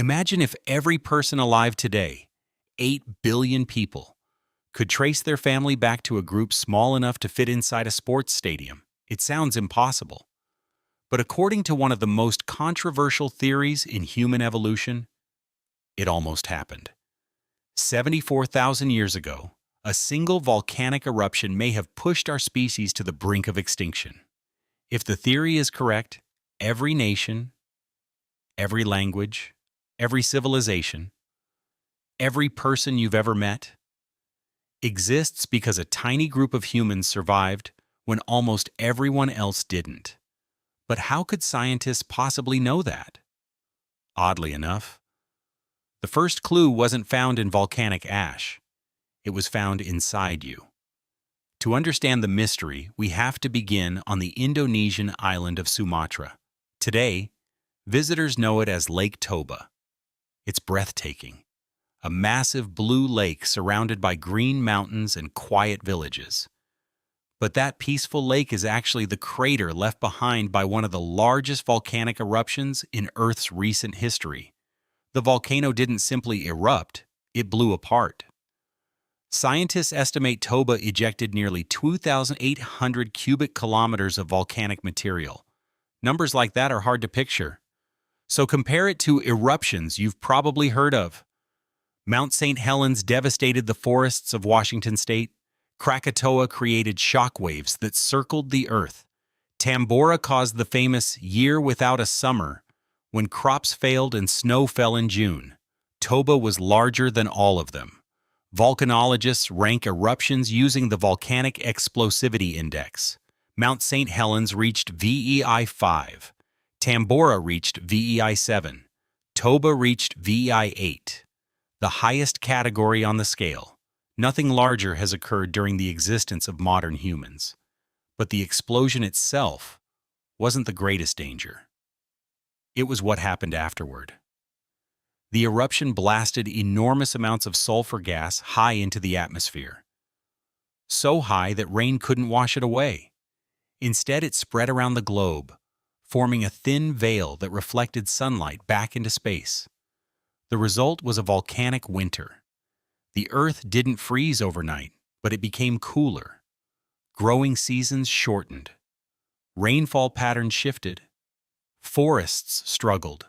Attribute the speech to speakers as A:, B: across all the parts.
A: Imagine if every person alive today, 8 billion people, could trace their family back to a group small enough to fit inside a sports stadium. It sounds impossible. But according to one of the most controversial theories in human evolution, it almost happened. 74,000 years ago, a single volcanic eruption may have pushed our species to the brink of extinction. If the theory is correct, every nation, every language, every civilization, every person you've ever met, exists because a tiny group of humans survived when almost everyone else didn't. But how could scientists possibly know that? Oddly enough, the first clue wasn't found in volcanic ash. It was found inside you. To understand the mystery, we have to begin on the Indonesian island of Sumatra. Today, visitors know it as Lake Toba. It's breathtaking. A massive blue lake surrounded by green mountains and quiet villages. But that peaceful lake is actually the crater left behind by one of the largest volcanic eruptions in Earth's recent history. The volcano didn't simply erupt, it blew apart. Scientists estimate Toba ejected nearly 2,800 cubic kilometers of volcanic material. Numbers like that are hard to picture. So compare it to eruptions you've probably heard of. Mount St. Helens devastated the forests of Washington state. Krakatoa created shockwaves that circled the earth. Tambora caused the famous year without a summer, when crops failed and snow fell in June. Toba was larger than all of them. Volcanologists rank eruptions using the Volcanic Explosivity Index. Mount St. Helens reached VEI 5. Tambora reached VEI 7. Toba reached VEI 8. The highest category on the scale. Nothing larger has occurred during the existence of modern humans. But the explosion itself wasn't the greatest danger. It was what happened afterward. The eruption blasted enormous amounts of sulfur gas high into the atmosphere. So high that rain couldn't wash it away. Instead, it spread around the globe, forming a thin veil that reflected sunlight back into space. The result was a volcanic winter. The Earth didn't freeze overnight, but it became cooler. Growing seasons shortened. Rainfall patterns shifted. Forests struggled.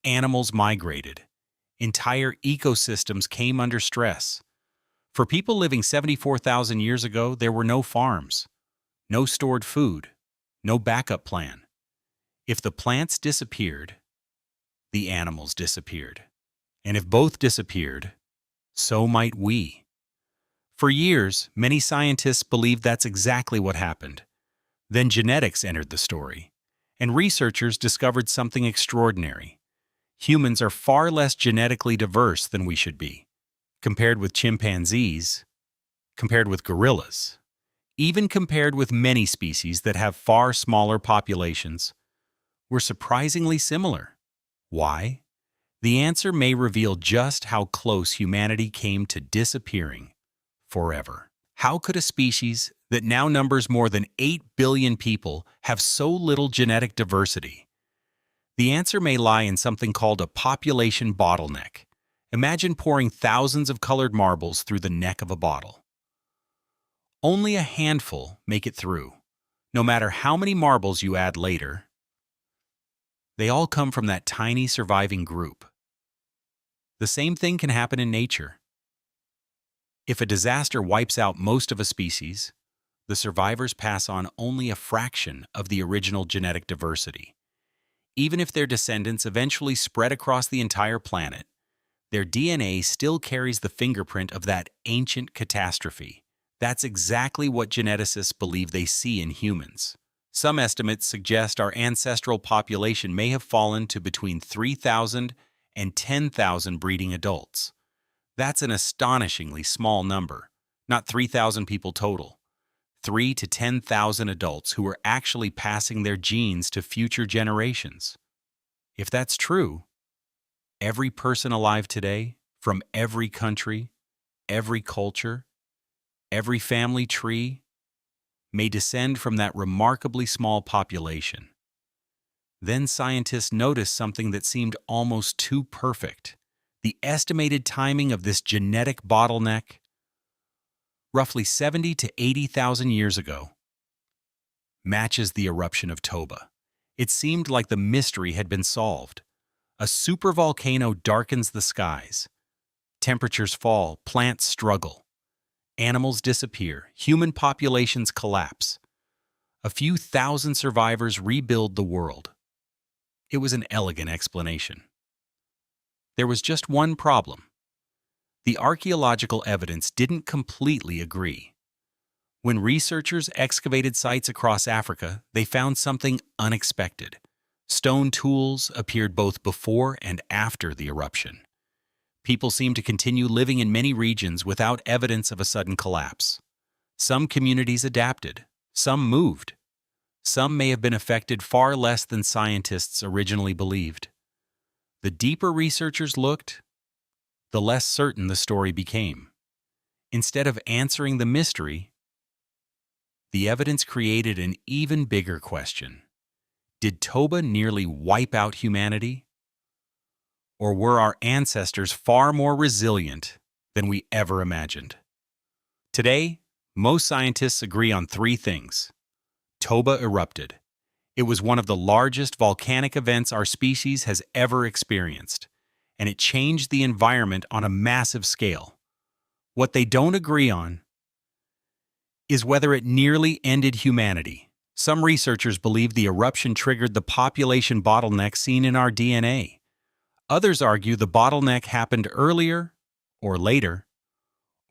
A: Animals migrated. Entire ecosystems came under stress. For people living 74,000 years ago, there were no farms, no stored food, no backup plan. If the plants disappeared, the animals disappeared. And if both disappeared, so might we. For years, many scientists believed that's exactly what happened. Then genetics entered the story, and researchers discovered something extraordinary. Humans are far less genetically diverse than we should be, compared with chimpanzees, compared with gorillas, even compared with many species that have far smaller populations. We're surprisingly similar. Why? The answer may reveal just how close humanity came to disappearing forever. How could a species that now numbers more than 8 billion people have so little genetic diversity? The answer may lie in something called a population bottleneck. Imagine pouring thousands of colored marbles through the neck of a bottle. Only a handful make it through. No matter how many marbles you add later, they all come from that tiny surviving group. The same thing can happen in nature. If a disaster wipes out most of a species, the survivors pass on only a fraction of the original genetic diversity. Even if their descendants eventually spread across the entire planet, their DNA still carries the fingerprint of that ancient catastrophe. That's exactly what geneticists believe they see in humans. Some estimates suggest our ancestral population may have fallen to between 3,000 and 10,000 breeding adults. That's an astonishingly small number, not 3,000 people total. 3 to 10,000 adults who are actually passing their genes to future generations. If that's true, every person alive today, from every country, every culture, every family tree, may descend from that remarkably small population. Then scientists noticed something that seemed almost too perfect. The estimated timing of this genetic bottleneck, roughly 70 to 80,000 years ago, matches the eruption of Toba. It seemed like the mystery had been solved. A supervolcano darkens the skies. Temperatures fall, plants struggle. Animals disappear, human populations collapse. A few thousand survivors rebuild the world. It was an elegant explanation. There was just one problem. The archaeological evidence didn't completely agree. When researchers excavated sites across Africa, they found something unexpected. Stone tools appeared both before and after the eruption. People seemed to continue living in many regions without evidence of a sudden collapse. Some communities adapted, some moved. Some may have been affected far less than scientists originally believed. The deeper researchers looked, the less certain the story became. Instead of answering the mystery, the evidence created an even bigger question. Did Toba nearly wipe out humanity? Or were our ancestors far more resilient than we ever imagined? Today, most scientists agree on three things. Toba erupted. It was one of the largest volcanic events our species has ever experienced, and it changed the environment on a massive scale. What they don't agree on is whether it nearly ended humanity. Some researchers believe the eruption triggered the population bottleneck seen in our DNA. Others argue the bottleneck happened earlier or later,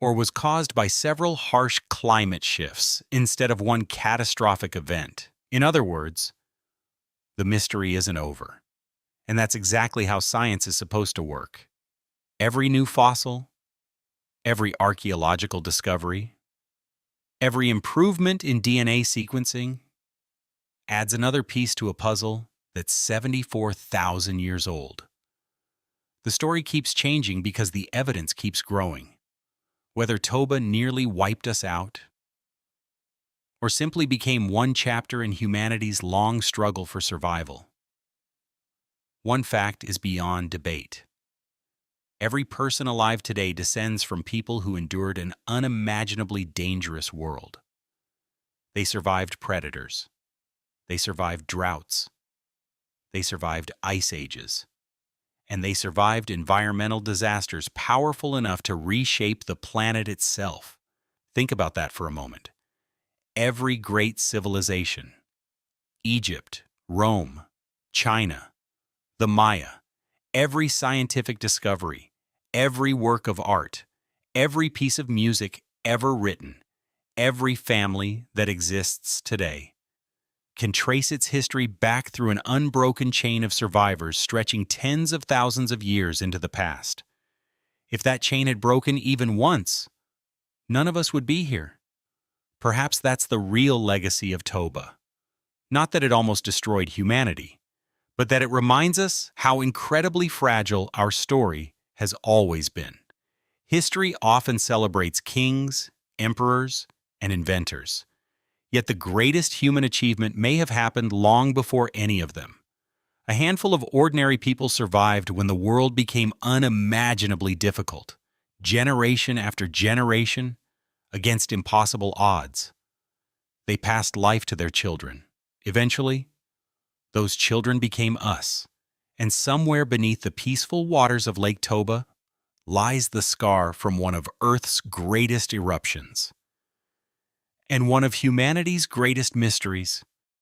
A: or was caused by several harsh climate shifts instead of one catastrophic event. In other words, the mystery isn't over. And that's exactly how science is supposed to work. Every new fossil, every archaeological discovery, every improvement in DNA sequencing adds another piece to a puzzle that's 74,000 years old. The story keeps changing because the evidence keeps growing. Whether Toba nearly wiped us out, or simply became one chapter in humanity's long struggle for survival, one fact is beyond debate. Every person alive today descends from people who endured an unimaginably dangerous world. They survived predators. They survived droughts. They survived ice ages. And they survived environmental disasters powerful enough to reshape the planet itself. Think about that for a moment. Every great civilization, Egypt, Rome, China, the Maya, every scientific discovery, every work of art, every piece of music ever written, every family that exists today, can trace its history back through an unbroken chain of survivors stretching tens of thousands of years into the past. If that chain had broken even once, none of us would be here. Perhaps that's the real legacy of Toba. Not that it almost destroyed humanity, but that it reminds us how incredibly fragile our story has always been. History often celebrates kings, emperors, and inventors. Yet the greatest human achievement may have happened long before any of them. A handful of ordinary people survived when the world became unimaginably difficult, generation after generation, against impossible odds. They passed life to their children. Eventually, those children became us, and somewhere beneath the peaceful waters of Lake Toba lies the scar from one of Earth's greatest eruptions, and one of humanity's greatest mysteries.